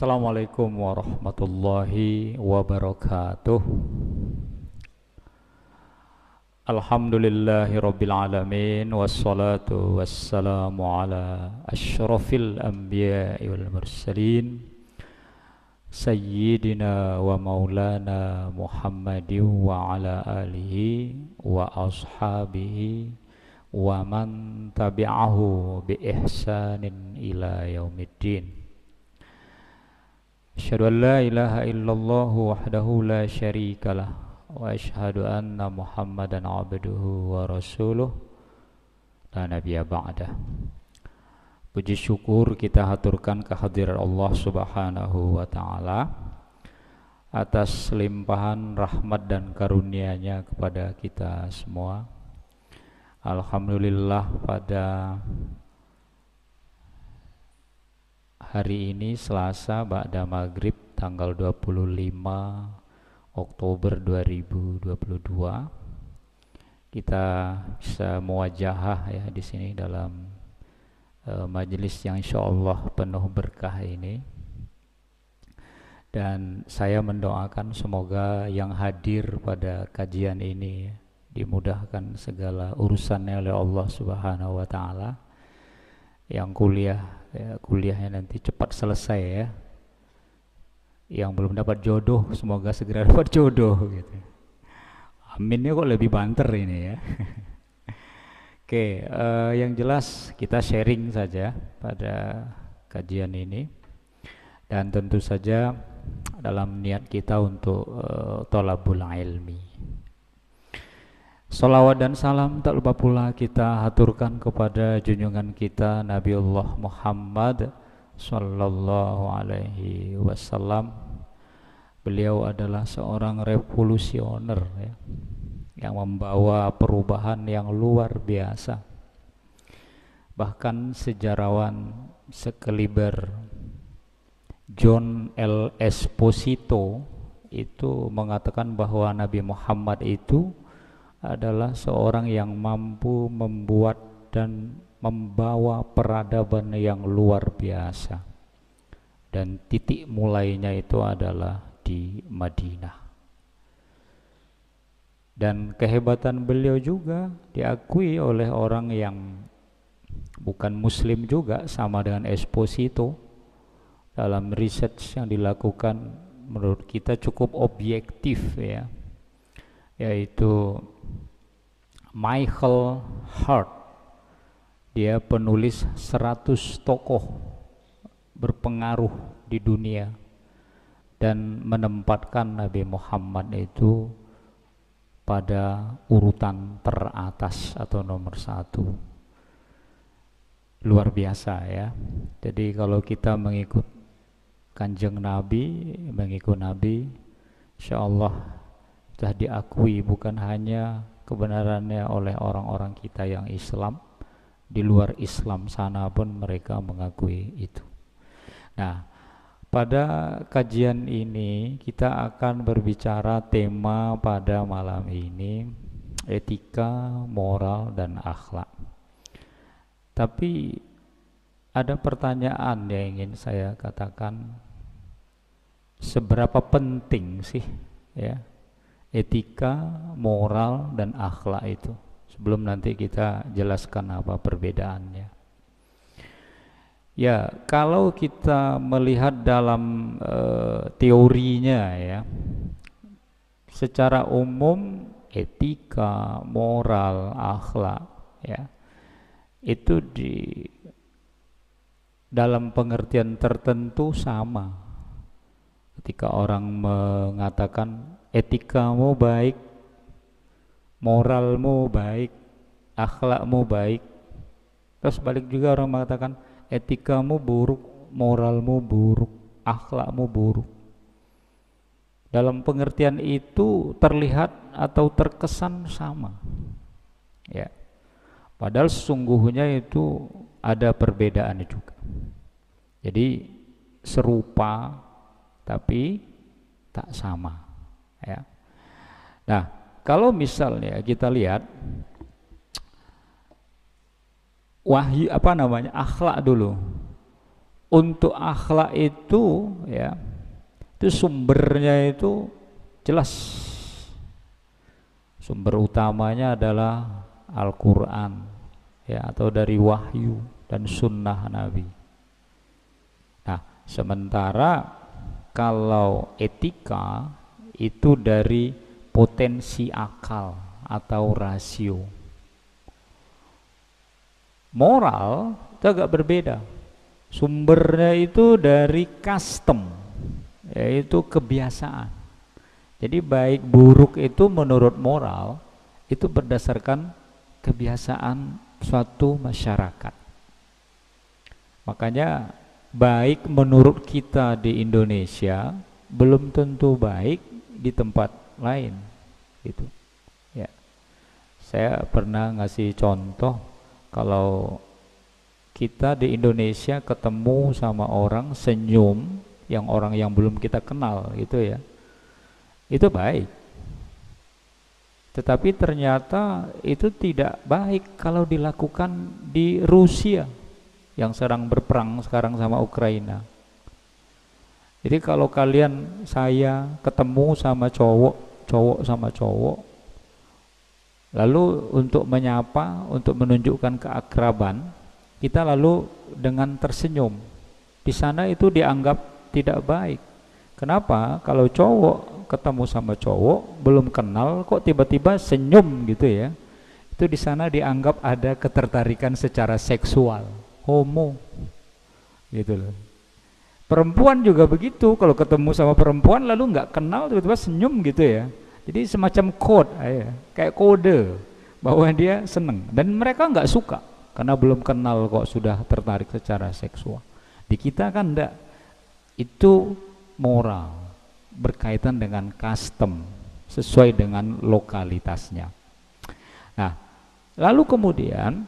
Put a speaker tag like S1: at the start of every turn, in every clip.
S1: Assalamualaikum warahmatullahi wabarakatuh. Alhamdulillahi rabbil alamin. Wassalatu wassalamu ala asyrafil anbiya'i wal mursalin Sayyidina wa maulana Muhammadin wa ala alihi wa ashabihi wa man tabi'ahu bi ihsanin ila yaumiddin. Asyhadu an la ilaha illallah wahdahu la syarikalah wa asyhadu anna Muhammadan abduhu wa rasuluh la nabiyya ba'dah. Puji syukur kita haturkan kehadiran Allah Subhanahu wa taala atas limpahan rahmat dan karunia-Nya kepada kita semua. Alhamdulillah, pada hari ini Selasa ba'da maghrib tanggal 25 Oktober 2022 kita bisa muwajahah ya di sini dalam majelis yang insyaallah penuh berkah ini, dan saya mendoakan semoga yang hadir pada kajian ini dimudahkan segala urusannya oleh Allah Subhanahu wa taala. Yang kuliahnya nanti cepat selesai ya. Yang belum dapat jodoh semoga segera dapat jodoh gitu. Aminnya kok lebih banter ini ya. Oke, yang jelas kita sharing saja pada kajian ini, dan tentu saja dalam niat kita untuk thalabul ilmi. Salawat dan salam tak lupa pula kita haturkan kepada junjungan kita Nabiullah Muhammad sallallahu alaihi wasallam. Beliau adalah seorang revolusioner ya, yang membawa perubahan yang luar biasa. Bahkan sejarawan sekaliber John L. Esposito itu mengatakan bahwa Nabi Muhammad itu adalah seorang yang mampu membuat dan membawa peradaban yang luar biasa, dan titik mulainya itu adalah di Madinah. Dan kehebatan beliau juga diakui oleh orang yang bukan muslim juga, sama dengan Esposito. Dalam riset yang dilakukan menurut kita cukup objektif ya, yaitu Michael Hart. Dia penulis 100 tokoh berpengaruh di dunia dan menempatkan Nabi Muhammad itu pada urutan teratas atau nomor 1. Luar biasa ya. Jadi kalau kita mengikut Kanjeng Nabi, mengikut Nabi, insyaallah sudah diakui bukan hanya kebenarannya oleh orang-orang kita yang Islam, di luar Islam sana pun mereka mengakui itu. Nah, pada kajian ini kita akan berbicara tema pada malam ini, etika, moral, dan akhlak. Tapi ada pertanyaan yang ingin saya katakan, seberapa penting sih ya etika, moral, dan akhlak itu, sebelum nanti kita jelaskan apa perbedaannya. Ya, kalau kita melihat dalam teorinya ya, secara umum etika, moral, akhlak ya, itu di dalam pengertian tertentu sama. Ketika orang mengatakan etikamu baik, moralmu baik, akhlakmu baik, terus balik juga orang mengatakan etikamu buruk, moralmu buruk, akhlakmu buruk. Dalam pengertian itu terlihat atau terkesan sama ya, padahal sesungguhnya itu ada perbedaan juga. Jadi serupa tapi tak sama ya. Nah, kalau misalnya kita lihat wahyu akhlak dulu. untuk akhlak itu ya, itu sumbernya itu jelas. Sumber utamanya adalah Al-Quran ya, atau dari wahyu dan sunnah Nabi. Nah, sementara kalau etika itu dari potensi akal atau rasio. Moral itu agak berbeda. Sumbernya itu dari custom, yaitu kebiasaan. Jadi baik buruk itu menurut moral itu berdasarkan kebiasaan suatu masyarakat. Makanya baik menurut kita di Indonesia belum tentu baik di tempat lain gitu. Ya. Saya pernah ngasih contoh, kalau kita di Indonesia ketemu sama orang senyum, yang orang yang belum kita kenal gitu ya, itu baik. Tetapi ternyata itu tidak baik kalau dilakukan di Rusia yang sedang berperang sekarang sama Ukraina. Jadi kalau kalian, saya ketemu sama cowok sama cowok, lalu untuk menyapa, untuk menunjukkan keakraban, kita lalu dengan tersenyum, di sana itu dianggap tidak baik. Kenapa? Kalau cowok ketemu sama cowok belum kenal kok tiba-tiba senyum gitu ya, itu di sana dianggap ada ketertarikan secara seksual, homo gitu loh. Perempuan juga begitu, kalau ketemu sama perempuan lalu nggak kenal tiba-tiba senyum gitu ya, jadi semacam code ya, kayak kode bahwa dia seneng, dan mereka nggak suka karena belum kenal kok sudah tertarik secara seksual. Di kita kan enggak, itu moral, berkaitan dengan custom, sesuai dengan lokalitasnya. Nah, lalu kemudian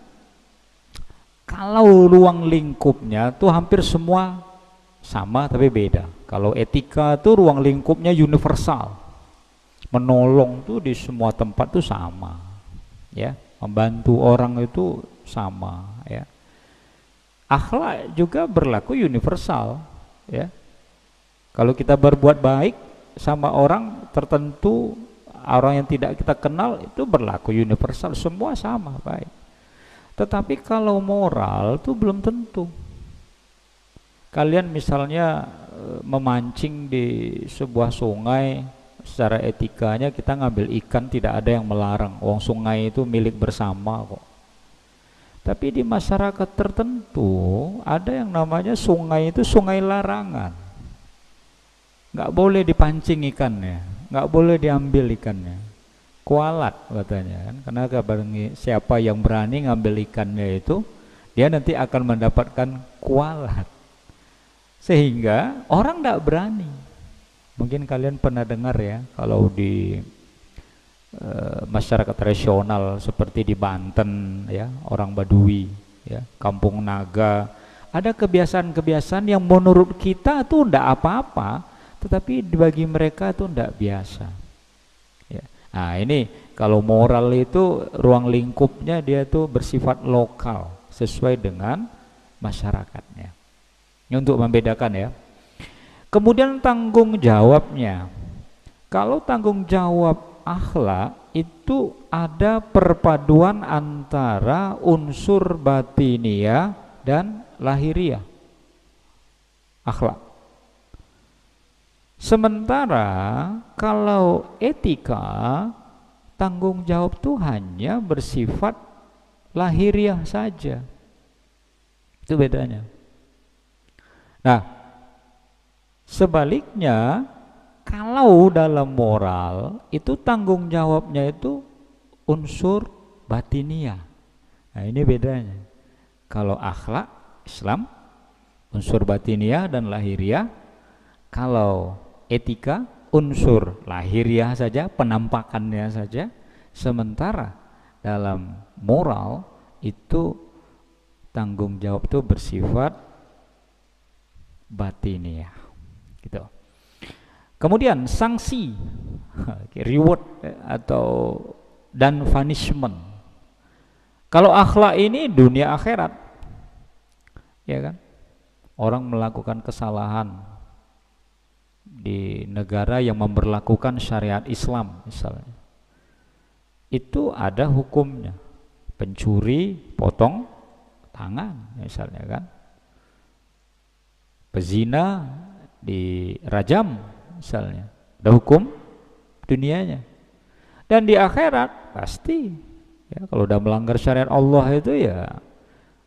S1: kalau ruang lingkupnya tuh hampir semua sama tapi beda. Kalau etika tuh ruang lingkupnya universal, menolong tuh di semua tempat tuh sama ya, membantu orang itu sama ya. Akhlak juga berlaku universal ya. Kalau kita berbuat baik sama orang tertentu, orang yang tidak kita kenal, itu berlaku universal, semua sama baik. Tetapi kalau moral itu belum tentu. Kalian misalnya memancing di sebuah sungai, secara etikanya kita ngambil ikan tidak ada yang melarang, wong sungai itu milik bersama kok. Tapi di masyarakat tertentu ada yang namanya sungai itu sungai larangan. Nggak boleh dipancing ikannya, nggak boleh diambil ikannya, kualat katanya kan, karena siapa yang berani ngambil ikannya itu dia nanti akan mendapatkan kualat, sehingga orang nggak berani. Mungkin kalian pernah dengar ya, kalau di masyarakat tradisional seperti di Banten ya, orang Badui ya, Kampung Naga, ada kebiasaan-kebiasaan yang menurut kita tuh ndak apa-apa, tetapi bagi mereka itu tidak biasa ya. Nah ini kalau moral itu ruang lingkupnya dia tuh bersifat lokal sesuai dengan masyarakatnya. Ini untuk membedakan ya. Kemudian tanggung jawabnya, kalau tanggung jawab akhlak itu ada perpaduan antara unsur batiniah dan lahiriah akhlak. Sementara kalau etika, tanggung jawab itu hanya bersifat lahiriah saja. Itu bedanya. Nah, sebaliknya kalau dalam moral itu tanggung jawabnya itu unsur batiniah. Nah, ini bedanya. Kalau akhlak Islam unsur batiniah dan lahiriah, kalau etika unsur lahiriah saja, penampakannya saja. Sementara dalam moral itu tanggung jawab itu bersifat batiniah gitu. Kemudian sanksi, reward atau dan punishment. Kalau akhlak ini dunia akhirat, ya kan? orang melakukan kesalahan di negara yang memberlakukan syariat Islam misalnya, itu ada hukumnya. Pencuri potong tangan misalnya kan, pezina dirajam misalnya, ada hukum dunianya. Dan di akhirat pasti ya, kalau udah melanggar syariat Allah itu ya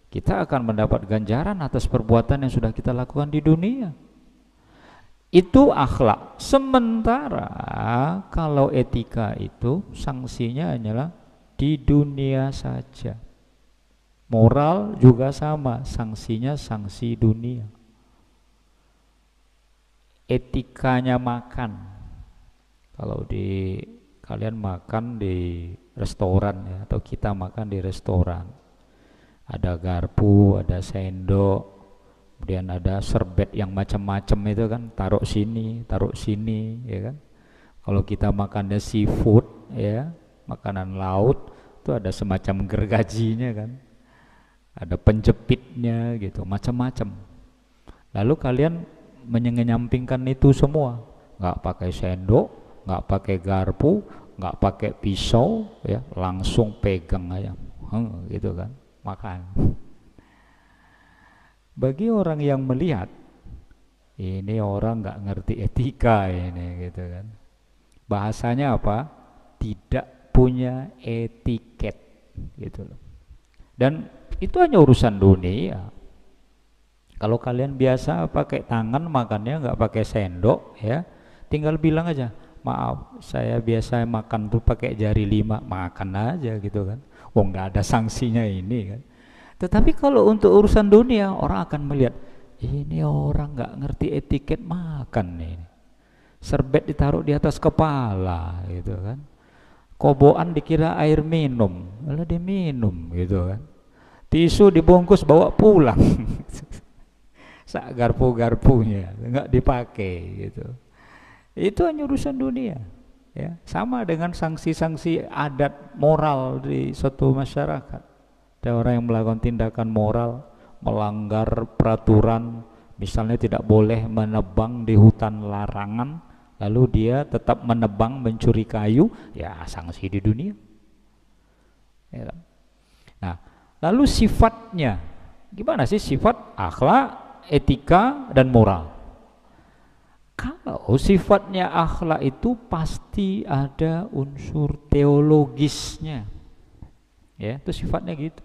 S1: kita akan mendapat ganjaran atas perbuatan yang sudah kita lakukan di dunia. Itu akhlak. Sementara kalau etika itu sanksinya hanyalah di dunia saja. Moral juga sama, sanksinya sanksi dunia. Etikanya makan. Kalau kalian makan di restoran ya, atau kita makan di restoran, ada garpu, ada sendok, kemudian ada serbet yang macam-macam itu kan, taruh sini ya kan. Kalau kita makannya seafood ya, makanan laut, itu ada semacam gergajinya kan, ada penjepitnya gitu, macam-macam. Lalu kalian menyampingkan itu semua, nggak pakai sendok, nggak pakai garpu, nggak pakai pisau ya, langsung pegang aja gitu kan, makan. Bagi orang yang melihat ini orang nggak ngerti etika ini gitu kan, bahasanya apa, tidak punya etiket gitu loh. Dan itu hanya urusan dunia. Kalau kalian biasa pakai tangan makannya, nggak pakai sendok ya, tinggal bilang aja, maaf saya biasa makan tuh pakai jari 5, makan aja gitu kan. Oh nggak ada sanksinya ini kan. Tetapi kalau untuk urusan dunia, orang akan melihat ini orang nggak ngerti etiket makan nih. Serbet ditaruh di atas kepala gitu kan, kobokan dikira air minum, lalu diminum gitu kan. Tisu dibungkus bawa pulang. Sak garpu-garpunya nggak dipakai gitu. Itu hanya urusan dunia ya. Sama dengan sanksi-sanksi adat moral di suatu masyarakat. Ada orang yang melakukan tindakan moral, melanggar peraturan, misalnya tidak boleh menebang di hutan larangan, lalu dia tetap menebang, mencuri kayu, ya sanksi di dunia ya. Nah, lalu sifatnya gimana sih, sifat akhlak, etika, dan moral? Kalau sifatnya akhlak itu pasti ada unsur teologisnya ya, itu sifatnya gitu,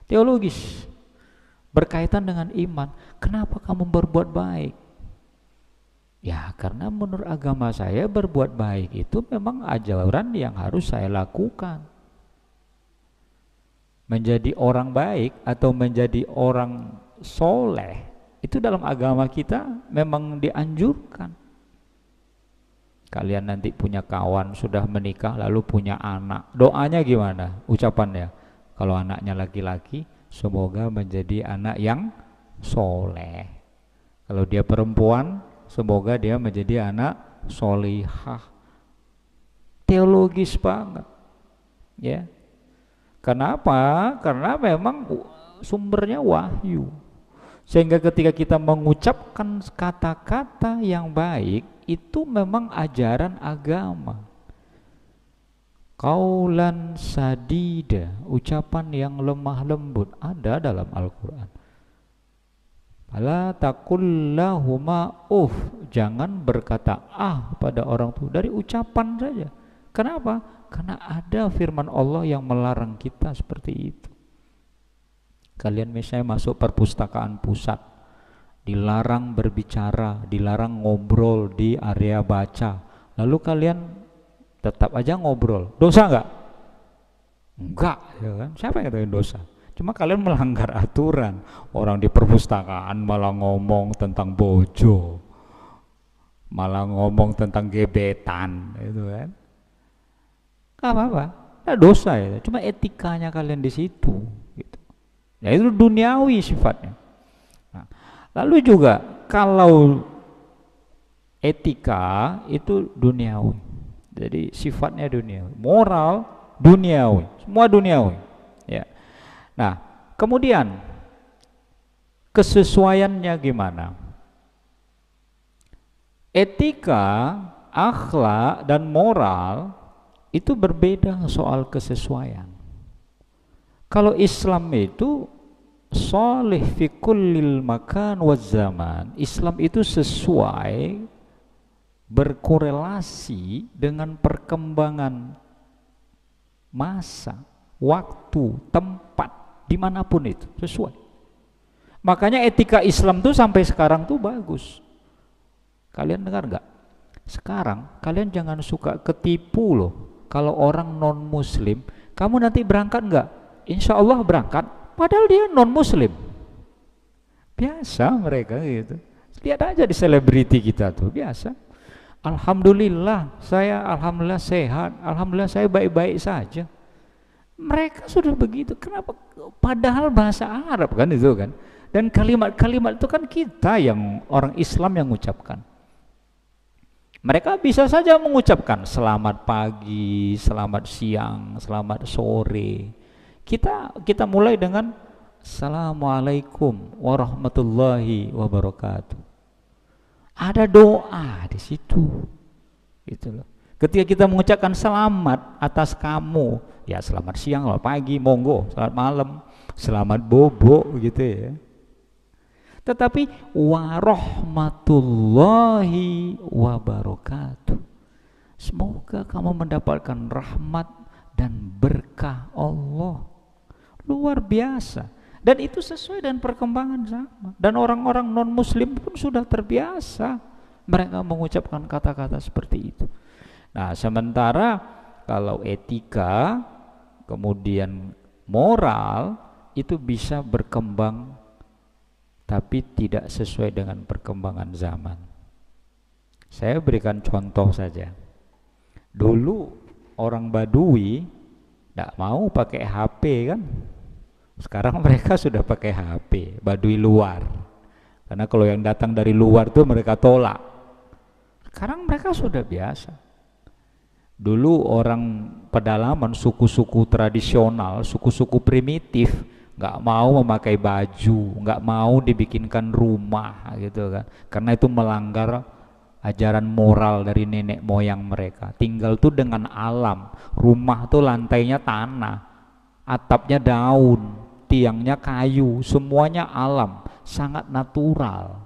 S1: teologis, berkaitan dengan iman. Kenapa kamu berbuat baik? Ya karena menurut agama saya berbuat baik itu memang ajaran yang harus saya lakukan. Menjadi orang baik atau menjadi orang soleh itu dalam agama kita memang dianjurkan. Kalian nanti punya kawan sudah menikah lalu punya anak, doanya gimana? Ucapannya, kalau anaknya laki-laki, semoga menjadi anak yang soleh. Kalau dia perempuan, semoga dia menjadi anak solihah. Teologis banget ya. Kenapa? Karena memang sumbernya wahyu. Sehingga ketika kita mengucapkan kata-kata yang baik, itu memang ajaran agama. Qaulan sadida, ucapan yang lemah lembut, ada dalam Al-Quran. Fala taqul lahuma jangan berkata pada orang tua, dari ucapan saja. Kenapa? Karena ada firman Allah yang melarang kita seperti itu. Kalian misalnya masuk perpustakaan pusat, dilarang berbicara, dilarang ngobrol di area baca, lalu kalian tetap aja ngobrol, dosa nggak? Enggak ya kan? Siapa yang katakan dosa? Cuma kalian melanggar aturan. Orang di perpustakaan malah ngomong tentang bojo, malah ngomong tentang gebetan, itu kan nggak apa-apa, nah dosa ya. Cuma etikanya kalian di situ gitu. Ya itu duniawi sifatnya. Nah, lalu juga kalau etika itu duniawi, jadi sifatnya duniawi, moral duniawi, semua duniawi ya. Nah kemudian Kesesuaiannya gimana? Etika, akhlak, dan moral itu berbeda soal kesesuaian. Kalau Islam itu sholih fi kullil makan wa zaman. Islam itu sesuai, berkorelasi dengan perkembangan masa, waktu, tempat, dimanapun itu sesuai. Makanya etika Islam tuh sampai sekarang tuh bagus. Kalian dengar nggak? Sekarang kalian jangan suka ketipu loh. Kalau orang non muslim, kamu nanti berangkat nggak? Insya Allah berangkat, padahal dia non muslim. Biasa mereka gitu. Lihat aja di selebriti kita tuh, biasa. Alhamdulillah sehat, alhamdulillah saya baik-baik saja. Mereka sudah begitu. Kenapa? Padahal bahasa Arab kan itu kan. Dan kalimat-kalimat itu kan kita yang orang Islam yang mengucapkan. Mereka bisa saja mengucapkan selamat pagi, selamat siang, selamat sore. Kita mulai dengan Assalamualaikum warahmatullahi wabarakatuh. Ada doa di situ. Gitu loh. Ketika kita mengucapkan selamat atas kamu, ya selamat siang, selamat pagi, monggo, selamat malam, selamat bobo gitu ya. Tetapi warahmatullahi wabarakatuh. Semoga kamu mendapatkan rahmat dan berkah Allah. Luar biasa. Dan itu sesuai dengan perkembangan zaman. Dan orang-orang non muslim pun sudah terbiasa mereka mengucapkan kata-kata seperti itu. Nah, sementara kalau etika kemudian moral itu bisa berkembang tapi tidak sesuai dengan perkembangan zaman. Saya berikan contoh saja. Dulu orang Badui tidak mau pakai HP kan. Sekarang mereka sudah pakai HP, Badui luar. Karena kalau yang datang dari luar tuh mereka tolak. Sekarang mereka sudah biasa. Dulu orang pedalaman, suku-suku tradisional, suku-suku primitif, nggak mau memakai baju, nggak mau dibikinkan rumah gitu kan, karena itu melanggar ajaran moral dari nenek moyang mereka. Tinggal tuh dengan alam, rumah tuh lantainya tanah, atapnya daun, tiangnya kayu, semuanya alam, sangat natural.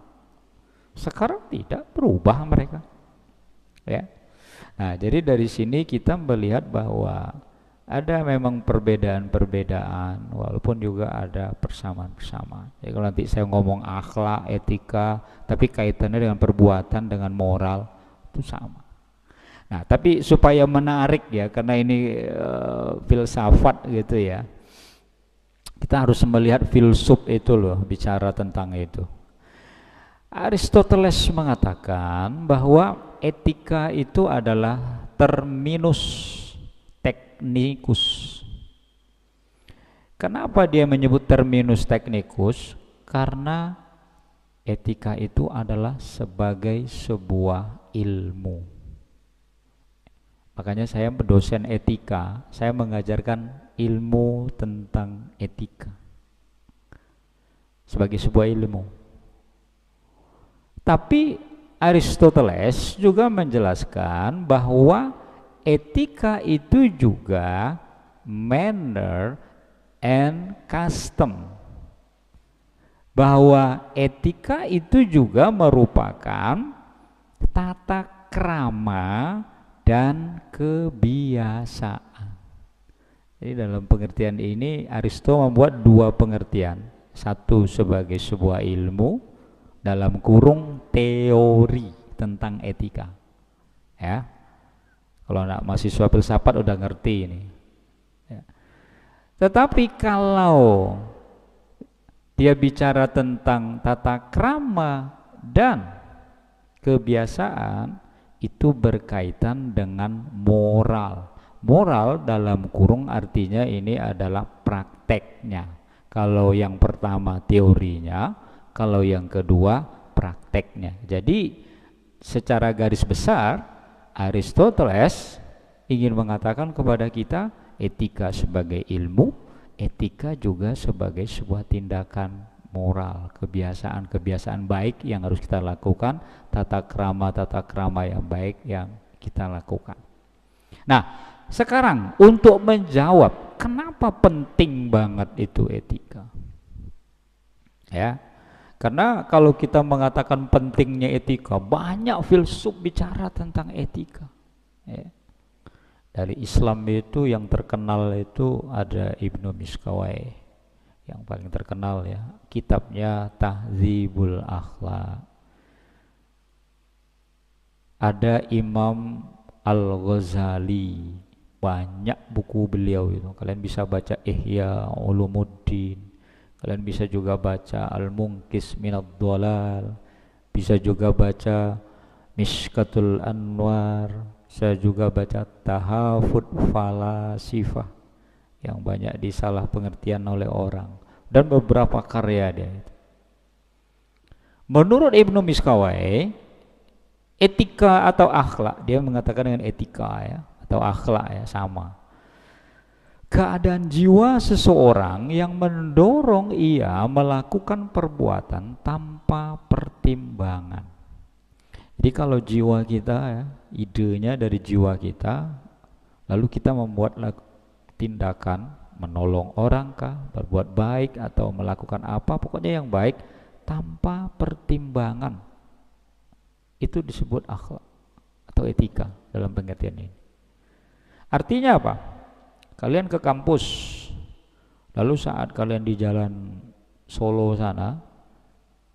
S1: Sekarang tidak, berubah mereka ya. Nah, jadi dari sini kita melihat bahwa ada memang perbedaan-perbedaan, walaupun juga ada persamaan-persamaan. Jadi kalau nanti saya ngomong akhlak, etika, tapi kaitannya dengan perbuatan, dengan moral, itu sama. Nah, tapi supaya menarik ya, karena ini filsafat gitu ya, kita harus melihat filsuf itu loh, bicara tentang itu. Aristoteles mengatakan bahwa etika itu adalah terminus technicus. Kenapa dia menyebut terminus technicus? Karena etika itu adalah sebagai sebuah ilmu. Makanya saya dosen etika, saya mengajarkan ilmu tentang etika sebagai sebuah ilmu. Tapi Aristoteles juga menjelaskan bahwa etika itu juga manner and custom. Bahwa etika itu juga merupakan tata krama dan kebiasaan. Jadi dalam pengertian ini Aristoteles membuat dua pengertian. Satu sebagai sebuah ilmu, dalam kurung teori tentang etika. Ya. Kalau anak mahasiswa filsafat udah ngerti ini. Ya. Tetapi kalau dia bicara tentang tata krama dan kebiasaan, itu berkaitan dengan moral. Moral dalam kurung artinya ini adalah prakteknya. Kalau yang pertama teorinya, kalau yang kedua prakteknya. Jadi secara garis besar Aristoteles ingin mengatakan kepada kita etika sebagai ilmu, etika juga sebagai sebuah tindakan moral, kebiasaan-kebiasaan baik yang harus kita lakukan, tata krama yang baik yang kita lakukan. Nah, sekarang untuk menjawab kenapa penting banget itu etika. Ya. Karena kalau kita mengatakan pentingnya etika, banyak filsuf bicara tentang etika. Ya. Dari Islam itu yang terkenal itu ada Ibnu Miskawai, yang paling terkenal ya, kitabnya Tahdzibul Akhlaq. Ada Imam Al-Ghazali, banyak buku beliau itu. Kalian bisa baca Ihya Ulumuddin, kalian bisa juga baca Al-Munqis Minad Dhalal, bisa juga baca Mishkatul Anwar, saya juga baca Tahafut Falasifah yang banyak disalah pengertian oleh orang, dan beberapa karya dia itu. Menurut Ibnu Miskawai, etika atau akhlak, dia mengatakan dengan etika ya atau akhlak ya sama. Keadaan jiwa seseorang yang mendorong ia melakukan perbuatan tanpa pertimbangan. Jadi kalau jiwa kita ya, idenya dari jiwa kita, lalu kita membuat tindakan, menolong orang kah, berbuat baik atau melakukan apa, pokoknya yang baik tanpa pertimbangan, itu disebut akhlak atau etika dalam pengertian ini. Artinya apa? Kalian ke kampus, lalu saat kalian di jalan Solo sana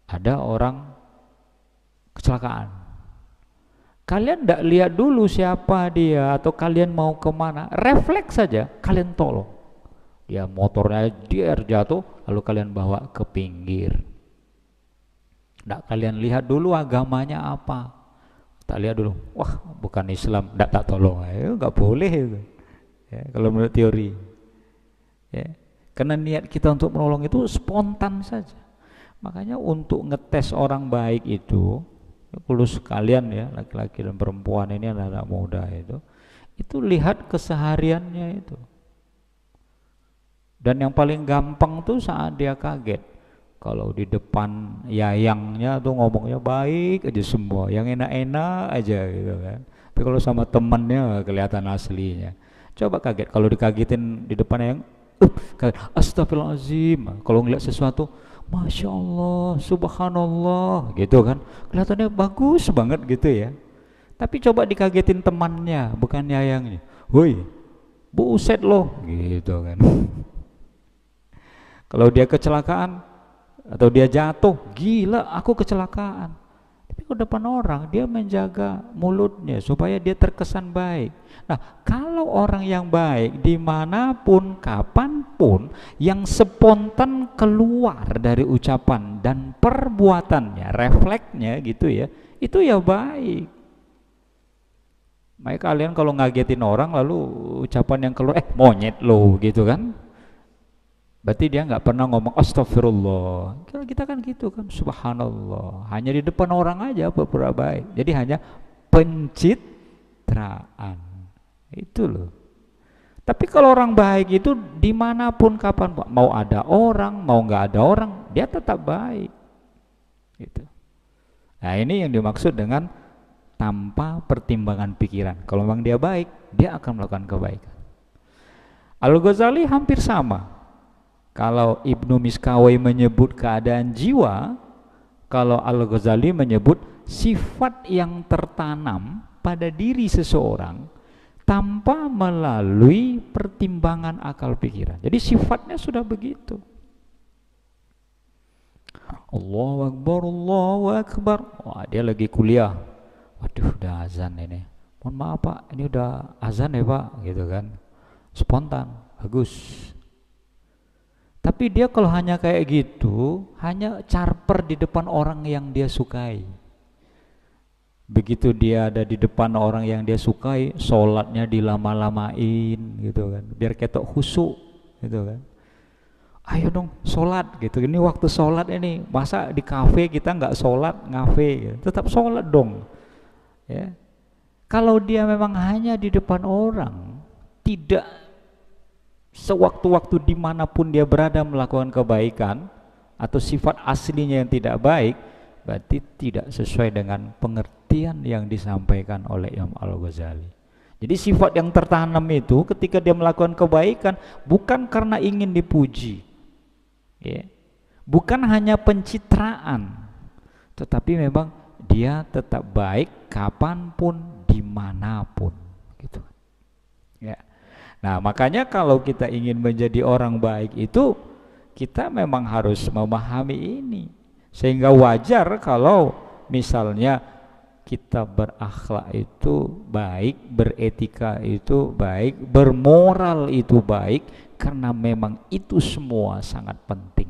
S1: ada orang kecelakaan. Kalian tidak lihat dulu siapa dia atau kalian mau kemana, refleks saja kalian tolong. Dia motornya dia jatuh, lalu kalian bawa ke pinggir. Tidak kalian lihat dulu agamanya apa, tak lihat dulu, wah bukan Islam, tidak tak tolong, nggak boleh itu. Ya, kalau menurut teori, ya, karena niat kita untuk menolong itu spontan saja. Makanya untuk ngetes orang baik itu, khusus kalian ya, laki-laki dan perempuan ini, anak-anak muda itu lihat kesehariannya itu. Dan yang paling gampang tuh saat dia kaget, kalau di depan yayangnya tuh ngomongnya baik aja semua, yang enak-enak aja gitu kan. Tapi kalau sama temannya kelihatan aslinya. Coba kaget, kalau dikagetin di depan yang astagfirullahaladzim, kalau ngeliat sesuatu Masya Allah, Subhanallah gitu kan, kelihatannya bagus banget gitu ya. Tapi coba dikagetin temannya, bukan yayangnya, woi buset loh gitu kan. Kalau dia kecelakaan atau dia jatuh, gila aku kecelakaan. Tapi ke depan orang dia menjaga mulutnya supaya dia terkesan baik. Nah, kalau orang yang baik dimanapun, kapanpun, yang spontan keluar dari ucapan dan perbuatannya, refleksnya gitu ya, itu ya baik. Makanya kalian kalau ngagetin orang lalu ucapan yang keluar, monyet lo gitu kan, berarti dia nggak pernah ngomong astagfirullah. Kalau kita kan gitu kan, subhanallah, hanya di depan orang aja pura-pura baik. Jadi hanya pencitraan itu loh. Tapi kalau orang baik itu dimanapun kapan, mau ada orang mau nggak ada orang, dia tetap baik gitu. Nah ini yang dimaksud dengan tanpa pertimbangan pikiran. Kalau memang dia baik, dia akan melakukan kebaikan. Al-Ghazali hampir sama. Kalau Ibnu Miskawai menyebut keadaan jiwa, kalau Al-Ghazali menyebut sifat yang tertanam pada diri seseorang tanpa melalui pertimbangan akal pikiran. Jadi sifatnya sudah begitu. Allahu Akbar, Allahu Akbar. Wah, dia lagi kuliah. Waduh, udah azan ini. Mohon maaf Pak, ini udah azan ya Pak, gitu kan. Spontan, bagus. Tapi dia kalau hanya kayak gitu, hanya charper di depan orang yang dia sukai. Begitu dia ada di depan orang yang dia sukai, sholatnya dilama-lamain gitu kan, biar ketok khusyuk gitu kan. Ayo dong sholat gitu, ini waktu sholat ini, masa di kafe kita nggak sholat ngafe gitu. Tetap sholat dong ya. Kalau dia memang hanya di depan orang, tidak sewaktu-waktu dimanapun dia berada melakukan kebaikan atau sifat aslinya yang tidak baik, berarti tidak sesuai dengan pengertian yang disampaikan oleh Imam Al-Ghazali. Jadi sifat yang tertanam itu ketika dia melakukan kebaikan bukan karena ingin dipuji, ya, bukan hanya pencitraan, tetapi memang dia tetap baik kapanpun, dimanapun, gitu. Ya. Nah, makanya kalau kita ingin menjadi orang baik itu kita memang harus memahami ini, sehingga wajar kalau misalnya kita berakhlak itu baik, beretika itu baik, bermoral itu baik, karena memang itu semua sangat penting.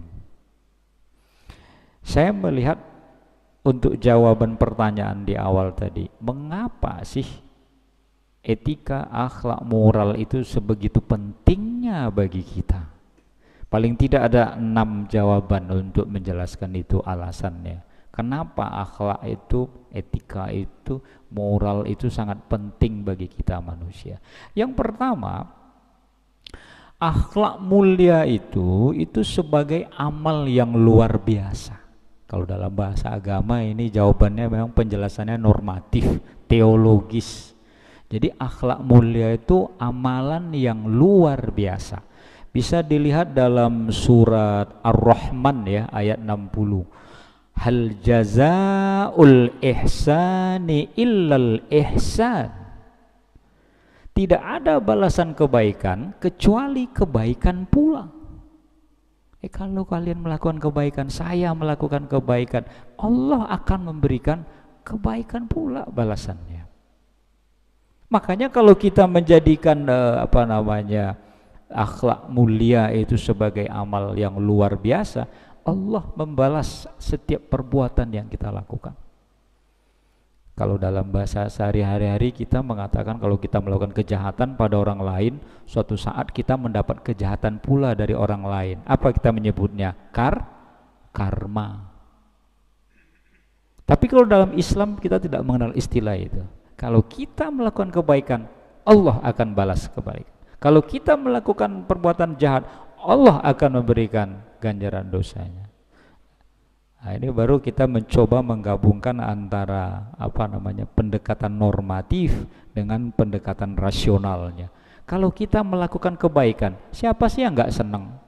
S1: Saya melihat untuk jawaban pertanyaan di awal tadi, mengapa sih etika, akhlak, moral itu sebegitu pentingnya bagi kita? Paling tidak ada 6 jawaban untuk menjelaskan itu alasannya. Kenapa akhlak itu, etika itu, moral itu sangat penting bagi kita manusia. Yang pertama, akhlak mulia itu sebagai amal yang luar biasa. Kalau dalam bahasa agama ini jawabannya memang penjelasannya normatif, teologis. Jadi akhlak mulia itu amalan yang luar biasa. Bisa dilihat dalam surat Ar-Rahman ya, ayat 60. Hal jazaa'ul ihsani illal ihsan. Tidak ada balasan kebaikan kecuali kebaikan pula. Kalau kalian melakukan kebaikan, saya melakukan kebaikan, Allah akan memberikan kebaikan pula balasannya. Makanya kalau kita menjadikan akhlak mulia itu sebagai amal yang luar biasa, Allah membalas setiap perbuatan yang kita lakukan. Kalau dalam bahasa sehari-hari kita mengatakan kalau kita melakukan kejahatan pada orang lain, suatu saat kita mendapat kejahatan pula dari orang lain. Apa kita menyebutnya? Karma. Tapi kalau dalam Islam kita tidak mengenal istilah itu. Kalau kita melakukan kebaikan, Allah akan balas kebaikan. Kalau kita melakukan perbuatan jahat, Allah akan memberikan ganjaran dosanya. Nah, ini baru kita mencoba menggabungkan antara pendekatan normatif dengan pendekatan rasionalnya. Kalau kita melakukan kebaikan, siapa sih yang nggak senang?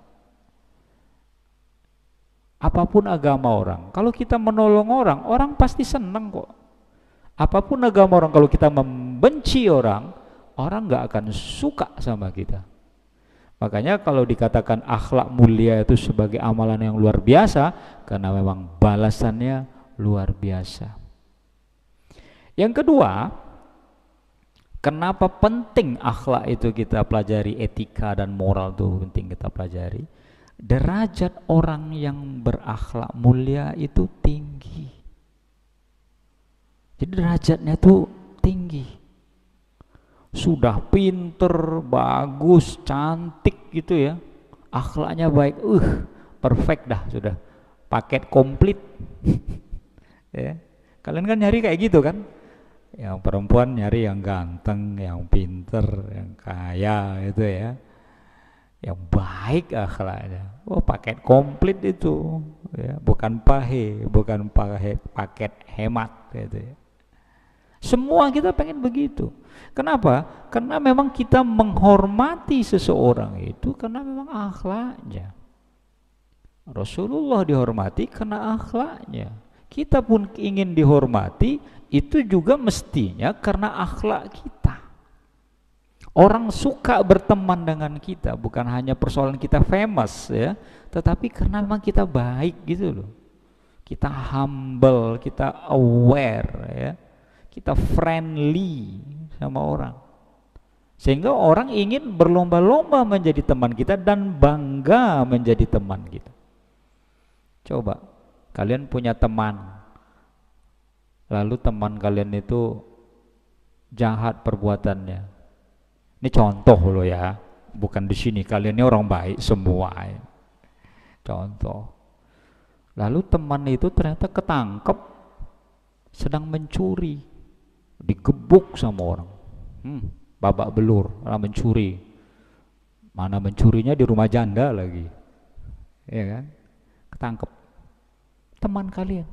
S1: Apapun agama orang, kalau kita menolong orang, orang pasti senang kok. Apapun agama orang, kalau kita membenci orang, orang nggak akan suka sama kita. Makanya kalau dikatakan akhlak mulia itu sebagai amalan yang luar biasa, karena memang balasannya luar biasa. Yang kedua, kenapa penting akhlak itu kita pelajari, etika dan moral itu penting kita pelajari? Derajat orang yang berakhlak mulia itu tinggi. Jadi derajatnya tuh tinggi. Sudah pinter, bagus, cantik gitu ya, akhlaknya baik, perfect dah, sudah paket komplit. Ya. Kalian kan nyari kayak gitu kan? Yang perempuan nyari yang ganteng, yang pinter, yang kaya gitu ya, yang baik akhlaknya. Paket komplit itu ya, bukan paket hemat gitu ya. Semua kita pengen begitu. Kenapa? Karena memang kita menghormati seseorang itu karena memang akhlaknya. Rasulullah dihormati karena akhlaknya. Kita pun ingin dihormati itu juga mestinya karena akhlak kita. Orang suka berteman dengan kita bukan hanya persoalan kita famous ya, tetapi karena memang kita baik gitu loh. Kita humble, kita aware ya. Kita friendly sama orang, sehingga orang ingin berlomba-lomba menjadi teman kita dan bangga menjadi teman kita. Coba kalian punya teman, lalu teman kalian itu jahat perbuatannya. Ini contoh loh ya, bukan di sini kalian ini orang baik semua ya. Contoh. Lalu teman itu ternyata ketangkep sedang mencuri. Digebuk sama orang, babak belur, orang mencuri. Mana mencurinya di rumah janda lagi, ya kan? tangkap teman kalian.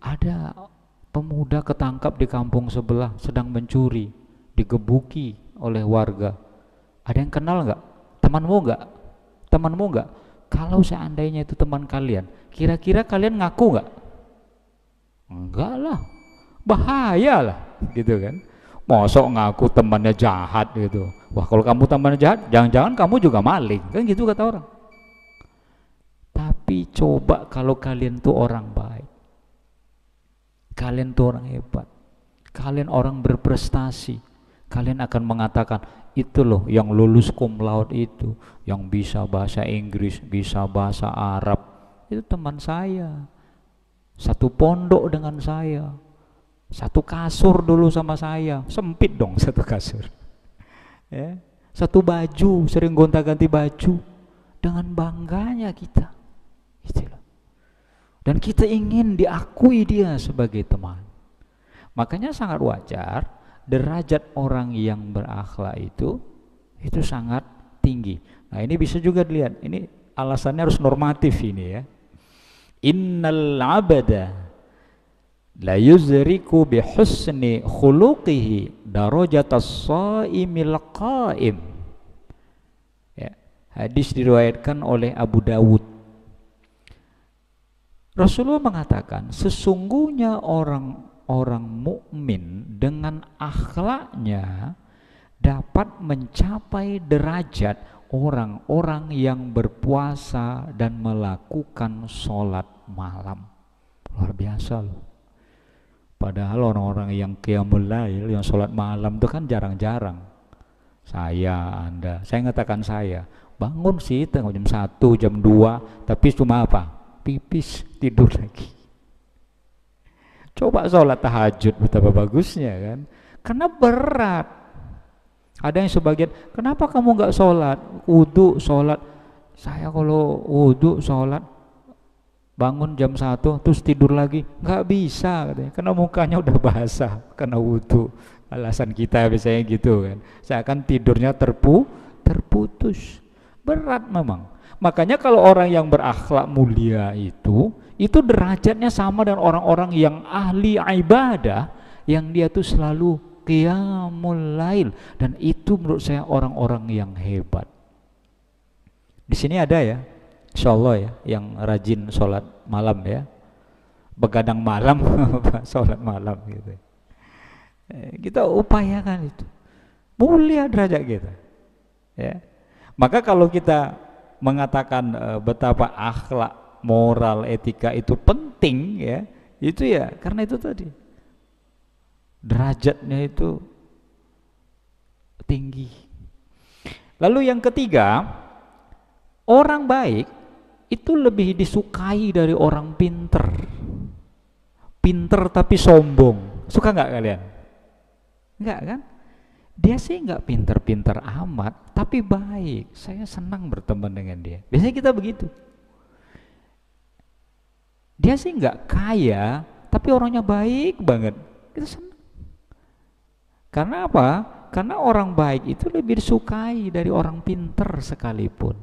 S1: Ada pemuda ketangkap di kampung sebelah sedang mencuri, digebuki oleh warga. Ada yang kenal nggak? Temanmu nggak? Temanmu nggak? Kalau seandainya itu teman kalian, kira-kira kalian ngaku nggak? Enggak lah, bahaya lah, gitu kan? Mosok ngaku temannya jahat gitu. Wah, kalau kamu temannya jahat, jangan-jangan kamu juga maling, kan gitu kata orang. Tapi coba kalau kalian tuh orang baik, kalian tuh orang hebat, kalian orang berprestasi, kalian akan mengatakan, itu loh yang lulus cum laude itu, yang bisa bahasa Inggris, bisa bahasa Arab, itu teman saya, satu pondok dengan saya, satu kasur dulu sama saya, sempit dong satu kasur, ya, satu baju, sering gonta-ganti baju, dengan bangganya kita, gitu loh. Dan kita ingin diakui dia sebagai teman. Makanya sangat wajar derajat orang yang berakhlak itu sangat tinggi. Nah, ini bisa juga dilihat, ini alasannya harus normatif ini ya. Innal abada la yuzriku bi husni khuluqihi darajatas shaimil qaim. Ya, hadis diriwayatkan oleh Abu Dawud. Rasulullah mengatakan, sesungguhnya orang mukmin dengan akhlaknya dapat mencapai derajat orang-orang yang berpuasa dan melakukan sholat malam. Luar biasa loh. Padahal orang-orang yang qiyamul lail, yang sholat malam itu kan jarang-jarang. Anda, saya ngatakan saya, bangun sih jam 1, jam 2, tapi cuma apa? Pipis, tidur lagi. Coba sholat tahajud, betapa bagusnya kan? Karena berat. Ada yang sebagian, kenapa kamu nggak sholat? Wudu, sholat. Saya kalau wudu, sholat, bangun jam 1, terus tidur lagi, nggak bisa katanya, karena mukanya udah basah karena wudu. Alasan kita biasanya gitu kan. Saya akan tidurnya terputus. Berat memang. Makanya kalau orang yang berakhlak mulia itu derajatnya sama dengan orang-orang yang ahli ibadah, yang dia tuh selalu qiyamul lail, dan itu menurut saya orang-orang yang hebat. Di sini ada ya, insyaallah ya, yang rajin sholat malam ya, begadang malam, sholat malam gitu. Kita upayakan itu, mulia derajat kita. Ya, maka kalau kita mengatakan betapa akhlak, moral, etika itu penting ya, itu ya karena itu tadi derajatnya itu tinggi. Lalu yang ketiga, orang baik itu lebih disukai dari orang pinter. Pinter tapi sombong, suka nggak kalian? Enggak kan? Dia sih nggak pinter-pinter amat, tapi baik. Saya senang berteman dengan dia. Biasanya kita begitu. Dia sih nggak kaya, tapi orangnya baik banget. Kita senang. Karena apa? Karena orang baik itu lebih disukai dari orang pinter sekalipun.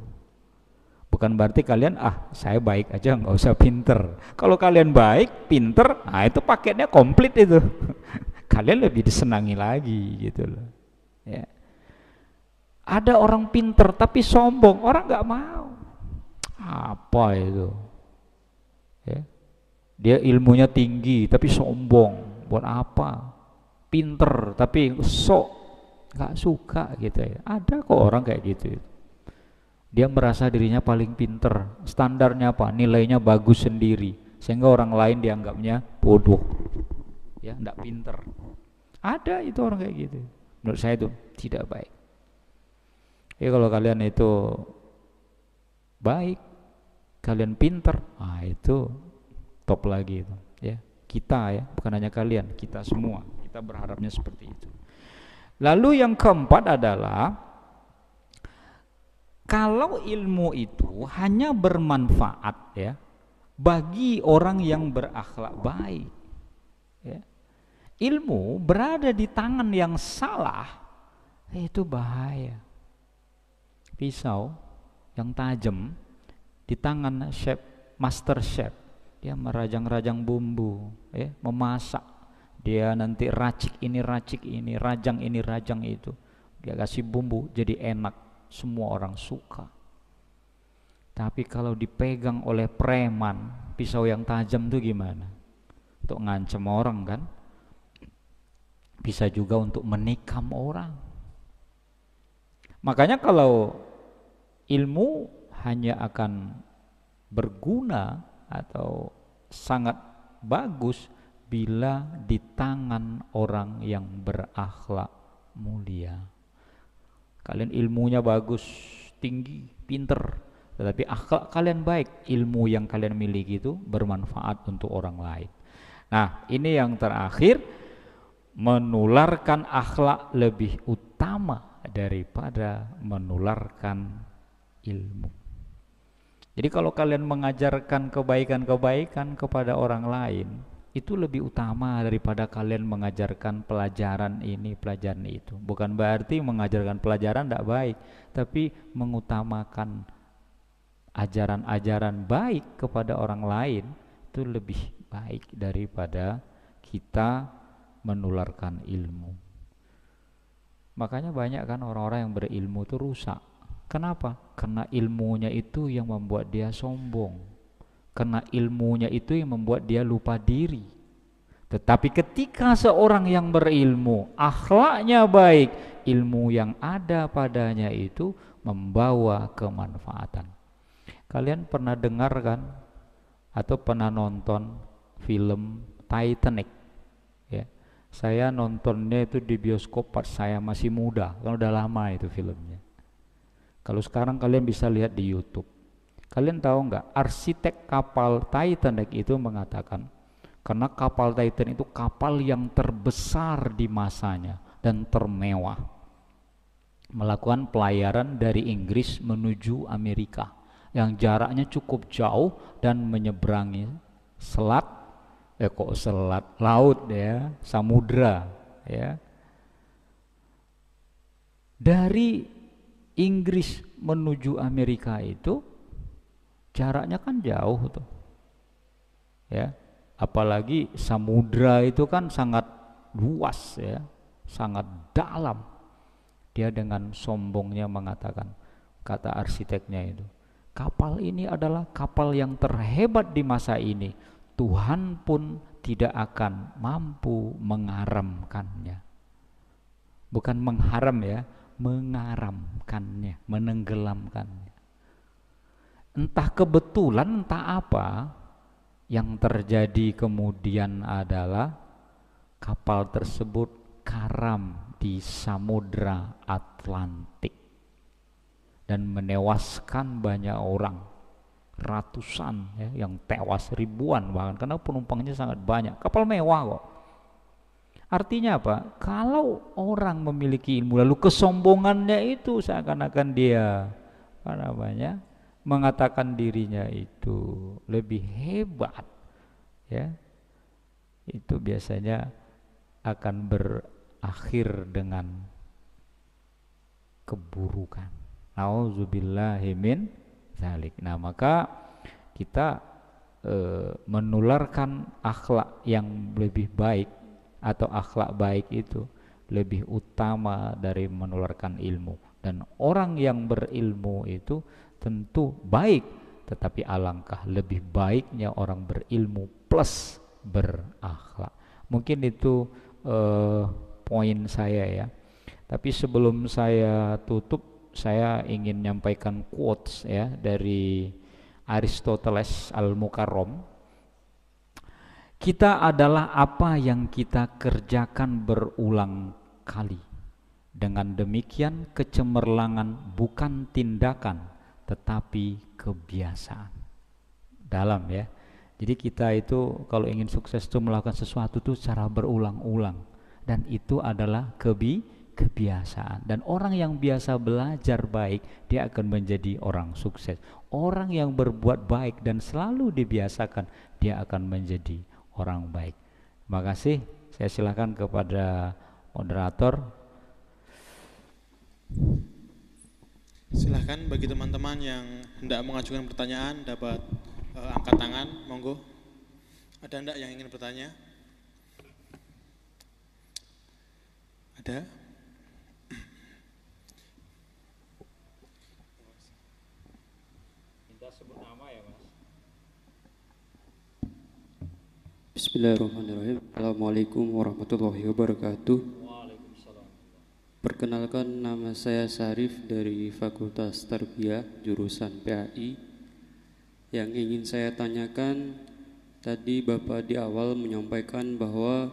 S1: Bukan berarti kalian, saya baik aja nggak usah pinter. Kalau kalian baik, pinter, itu paketnya komplit itu. Kalian lebih disenangi lagi gitu loh. Ya. Ada orang pinter tapi sombong, orang nggak mau. Apa itu? Ya. Dia ilmunya tinggi tapi sombong, buat apa? Pinter tapi sok, nggak suka gitu ya. Ada kok orang kayak gitu. Dia merasa dirinya paling pinter, standarnya apa? Nilainya bagus sendiri, sehingga orang lain dianggapnya bodoh, ya, nggak pinter. Ada itu orang kayak gitu. Menurut saya itu tidak baik. Ya kalau kalian itu baik, kalian pinter, itu top lagi itu. Ya, kita ya, bukan hanya kalian, kita semua. Kita berharapnya seperti itu. Lalu yang keempat adalah, kalau ilmu itu hanya bermanfaat ya bagi orang yang berakhlak baik, ya, ilmu berada di tangan yang salah, itu bahaya. Pisau yang tajam di tangan chef master chef. Dia merajang-rajang bumbu, ya, memasak. Dia nanti racik ini, rajang ini, rajang itu. Dia kasih bumbu jadi enak, semua orang suka. Tapi kalau dipegang oleh preman, pisau yang tajam itu gimana? Untuk ngancem orang kan? Bisa juga untuk menikam orang. Makanya kalau ilmu hanya akan berguna atau sangat bagus bila di tangan orang yang berakhlak mulia. Kalian ilmunya bagus, tinggi, pinter, tetapi akhlak kalian baik, ilmu yang kalian miliki itu bermanfaat untuk orang lain. Nah, ini yang terakhir, menularkan akhlak lebih utama daripada menularkan ilmu. Jadi kalau kalian mengajarkan kebaikan-kebaikan kepada orang lain, itu lebih utama daripada kalian mengajarkan pelajaran ini, pelajaran itu. Bukan berarti mengajarkan pelajaran tidak baik, tapi mengutamakan ajaran-ajaran baik kepada orang lain itu lebih baik daripada kita menularkan ilmu. Makanya banyak kan orang-orang yang berilmu itu rusak. Kenapa? Karena ilmunya itu yang membuat dia sombong. Karena ilmunya itu yang membuat dia lupa diri. Tetapi ketika seorang yang berilmu, akhlaknya baik, ilmu yang ada padanya itu membawa kemanfaatan. Kalian pernah dengar kan? Atau pernah nonton film Titanic? Ya. Saya nontonnya itu di bioskop pas saya masih muda, kan udah lama itu filmnya. Kalau sekarang kalian bisa lihat di YouTube. Kalian tahu nggak, arsitek kapal Titanic itu mengatakan, karena kapal Titan itu kapal yang terbesar di masanya dan termewah, melakukan pelayaran dari Inggris menuju Amerika, yang jaraknya cukup jauh dan menyeberangi laut ya, samudra ya. Dari Inggris menuju Amerika itu jaraknya kan jauh tuh. Ya, apalagi samudra itu kan sangat luas ya, sangat dalam. Dia dengan sombongnya mengatakan, kata arsiteknya itu, kapal ini adalah kapal yang terhebat di masa ini. Tuhan pun tidak akan mampu mengaramkannya. Bukan mengharam ya, mengaramkannya, menenggelamkannya. Entah kebetulan, entah apa, yang terjadi kemudian adalah kapal tersebut karam di Samudra Atlantik dan menewaskan banyak orang, ratusan ya, yang tewas, ribuan bahkan, karena penumpangnya sangat banyak. Kapal mewah kok. Artinya apa? Kalau orang memiliki ilmu lalu kesombongannya itu seakan-akan dia mengatakan dirinya itu lebih hebat ya, itu biasanya akan berakhir dengan keburukan. Nauzubillahi min dzalik. Nah, maka kita menularkan akhlak yang lebih baik atau akhlak baik itu lebih utama dari menularkan ilmu. Dan orang yang berilmu itu tentu baik, tetapi alangkah lebih baiknya orang berilmu plus berakhlak. Mungkin itu poin saya ya. Tapi sebelum saya tutup, saya ingin menyampaikan quotes ya dari Aristoteles Al-Mukarram. Kita adalah apa yang kita kerjakan berulang kali. Dengan demikian kecemerlangan bukan tindakan, tetapi kebiasaan. Dalam ya. Jadi kita itu kalau ingin sukses itu melakukan sesuatu itu secara berulang-ulang. Dan itu adalah kebiasaan. Dan orang yang biasa belajar baik, dia akan menjadi orang sukses. Orang yang berbuat baik dan selalu dibiasakan, dia akan menjadi orang baik. Terima kasih. Saya silakan kepada moderator.
S2: Silahkan bagi teman-teman yang hendak mengajukan pertanyaan dapat angkat tangan, monggo. Ada enggak yang ingin bertanya? Ada?
S1: Minta sebut nama ya, Mas.
S3: Bismillahirrahmanirrahim. Assalamualaikum warahmatullahi wabarakatuh.
S1: Waalaikumsalam.
S3: Perkenalkan, nama saya Sarif dari Fakultas Tarbiyah jurusan PAI. Yang ingin saya tanyakan, tadi Bapak di awal menyampaikan bahwa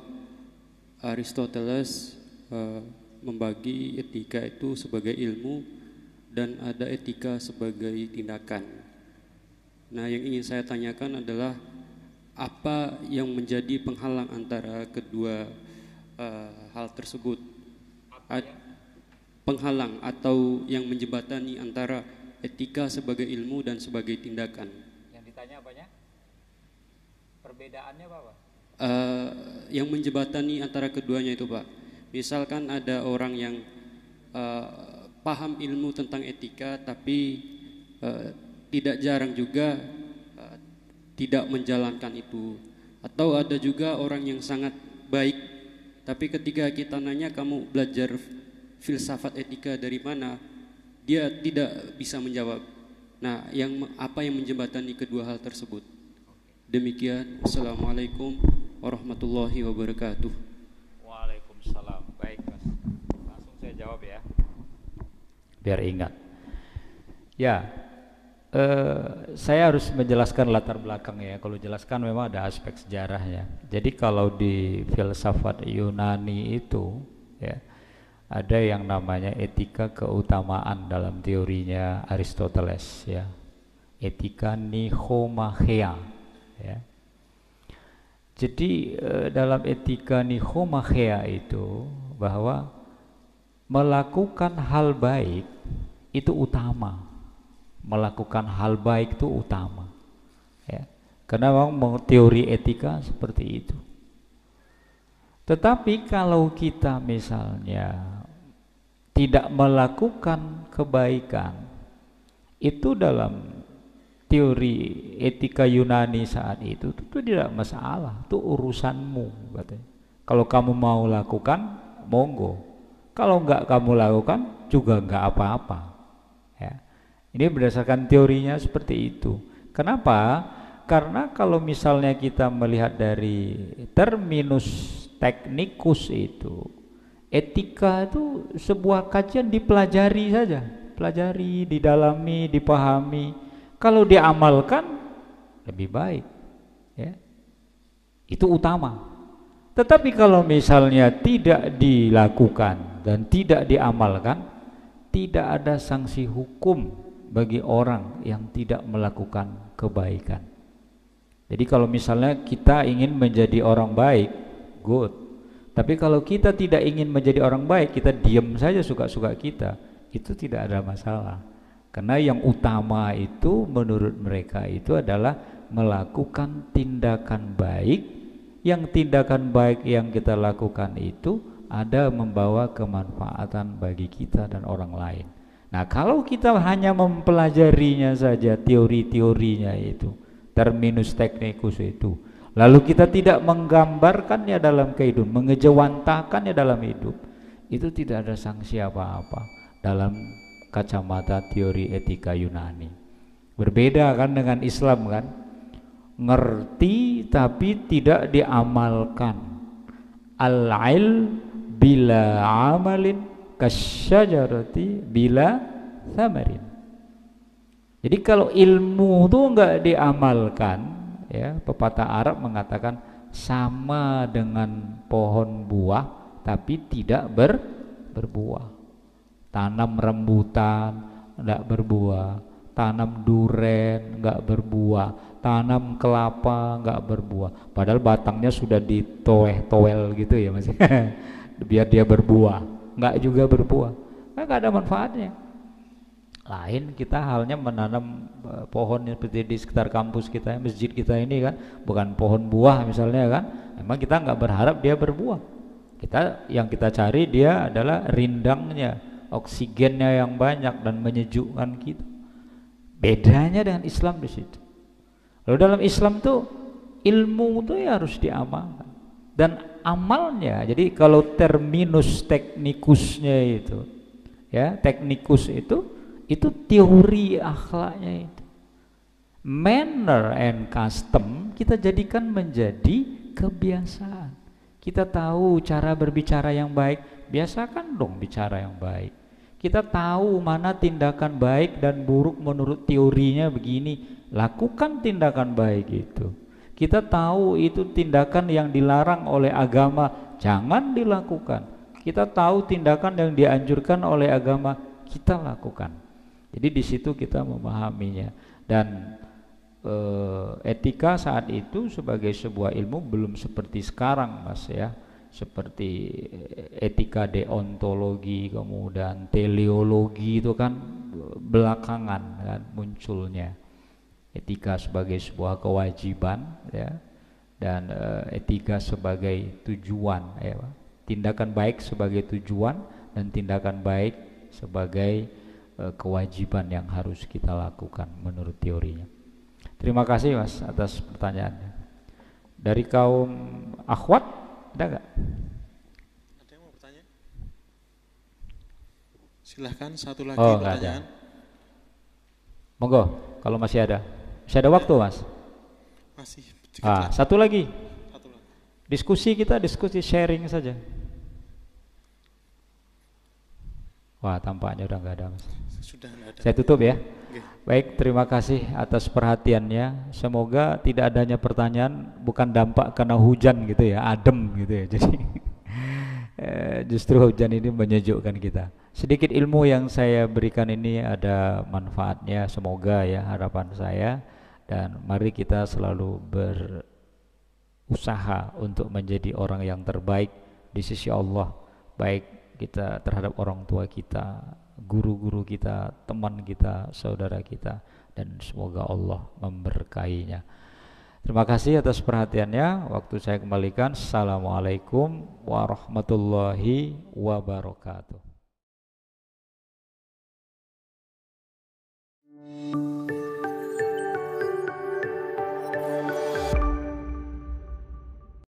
S3: Aristoteles membagi etika itu sebagai ilmu dan ada etika sebagai tindakan. Nah, yang ingin saya tanyakan adalah apa yang menjadi penghalang antara kedua hal tersebut? Penghalang atau yang menjembatani antara etika sebagai ilmu dan sebagai tindakan.
S1: Yang ditanya apanya? Perbedaannya apa, Pak?
S3: Yang menjembatani antara keduanya itu, Pak. Misalkan ada orang yang paham ilmu tentang etika, tapi tidak jarang juga tidak menjalankan itu. Atau ada juga orang yang sangat baik, tapi ketika kita nanya, kamu belajar filsafat etika dari mana, dia tidak bisa menjawab. Nah, apa yang menjembatani kedua hal tersebut? Demikian. Assalamualaikum warahmatullahi wabarakatuh.
S1: Waalaikumsalam. Baik, Mas. Langsung saya jawab ya, biar ingat. Ya, saya harus menjelaskan latar belakang ya. Kalau jelaskan memang ada aspek sejarahnya. Jadi kalau di filsafat Yunani itu ya, ada yang namanya etika keutamaan dalam teorinya Aristoteles ya. Etika nihomachia ya. Jadi dalam etika nihomachia itu bahwa melakukan hal baik itu utama. Melakukan hal baik itu utama ya. Karena memang teori etika seperti itu. Tetapi kalau kita misalnya tidak melakukan kebaikan, itu dalam teori etika Yunani saat itu tidak masalah, itu urusanmu katanya. Kalau kamu mau lakukan, monggo. Kalau enggak kamu lakukan, juga enggak apa-apa ya. Ini berdasarkan teorinya seperti itu. Kenapa? Karena kalau misalnya kita melihat dari terminus technicus itu, etika itu sebuah kajian dipelajari saja, pelajari, didalami, dipahami. Kalau diamalkan lebih baik ya. Itu utama. Tetapi kalau misalnya tidak dilakukan dan tidak diamalkan, tidak ada sanksi hukum bagi orang yang tidak melakukan kebaikan. Jadi kalau misalnya kita ingin menjadi orang baik, good. Tapi kalau kita tidak ingin menjadi orang baik, kita diam saja suka-suka kita, itu tidak ada masalah. Karena yang utama itu menurut mereka itu adalah melakukan tindakan baik. Yang tindakan baik yang kita lakukan itu ada membawa kemanfaatan bagi kita dan orang lain. Nah, kalau kita hanya mempelajarinya saja, teori-teorinya itu, terminus technicus itu, lalu kita tidak menggambarkannya dalam kehidupan, mengejawantakannya dalam hidup, itu tidak ada sanksi apa-apa dalam kacamata teori etika Yunani. Berbeda kan dengan Islam kan, ngerti tapi tidak diamalkan. Al-ilm bila amalin kasyajarati bila thamarin. Jadi kalau ilmu itu enggak diamalkan ya, pepatah Arab mengatakan sama dengan pohon buah tapi tidak berbuah. Tanam rambutan enggak berbuah, tanam duren enggak berbuah, tanam kelapa enggak berbuah. Padahal batangnya sudah ditowel gitu ya Mas. Biar dia berbuah, enggak juga berbuah. Enggak ada manfaatnya. Lain kita halnya menanam pohon seperti di sekitar kampus kita, masjid kita ini kan, bukan pohon buah misalnya kan, memang kita nggak berharap dia berbuah. Yang kita cari dia adalah rindangnya, oksigennya yang banyak dan menyejukkan kita. Bedanya dengan Islam di situ. Lalu dalam Islam tuh ilmu tuh ya harus diamalkan dan amalnya. Jadi kalau terminus teknikusnya itu, ya teknikus itu teori akhlaknya itu. Manner and custom kita jadikan menjadi kebiasaan. Kita tahu cara berbicara yang baik, biasakan dong bicara yang baik. Kita tahu mana tindakan baik dan buruk menurut teorinya begini, lakukan tindakan baik itu. Kita tahu itu tindakan yang dilarang oleh agama, jangan dilakukan. Kita tahu tindakan yang dianjurkan oleh agama, kita lakukan. Jadi di situ kita memahaminya. Dan etika saat itu sebagai sebuah ilmu belum seperti sekarang, Mas, ya. Seperti etika deontologi, kemudian teleologi itu kan belakangan kan munculnya. Etika sebagai sebuah kewajiban, ya, dan etika sebagai tujuan, ya. Tindakan baik sebagai tujuan dan tindakan baik sebagai kewajiban yang harus kita lakukan menurut teorinya. Terima kasih, Mas, atas pertanyaannya. Dari kaum akhwat ada nggak?
S2: Ada yang mau bertanya? Silahkan satu lagi
S1: Ada.
S2: pertanyaan.
S1: Monggo, kalau masih ada. Masih ada waktu, Mas?
S2: Masih sedikit lagi.
S1: Satu lagi.
S2: Satu lagi.
S1: Diskusi sharing saja. Wah, tampaknya udah nggak ada, Mas.
S2: Sudah nggak ada.
S1: Saya tutup ya.
S2: Oke.
S1: Baik, terima kasih atas perhatiannya. Semoga tidak adanya pertanyaan bukan dampak karena hujan gitu ya, adem gitu ya. Jadi justru hujan ini menyejukkan kita. Sedikit ilmu yang saya berikan ini ada manfaatnya, semoga ya, harapan saya. Dan mari kita selalu berusaha untuk menjadi orang yang terbaik di sisi Allah, baik kita terhadap orang tua kita, guru-guru kita, teman kita, saudara kita, dan semoga Allah memberkahinya. Terima kasih atas perhatiannya. Waktu saya kembalikan. Assalamualaikum warahmatullahi wabarakatuh.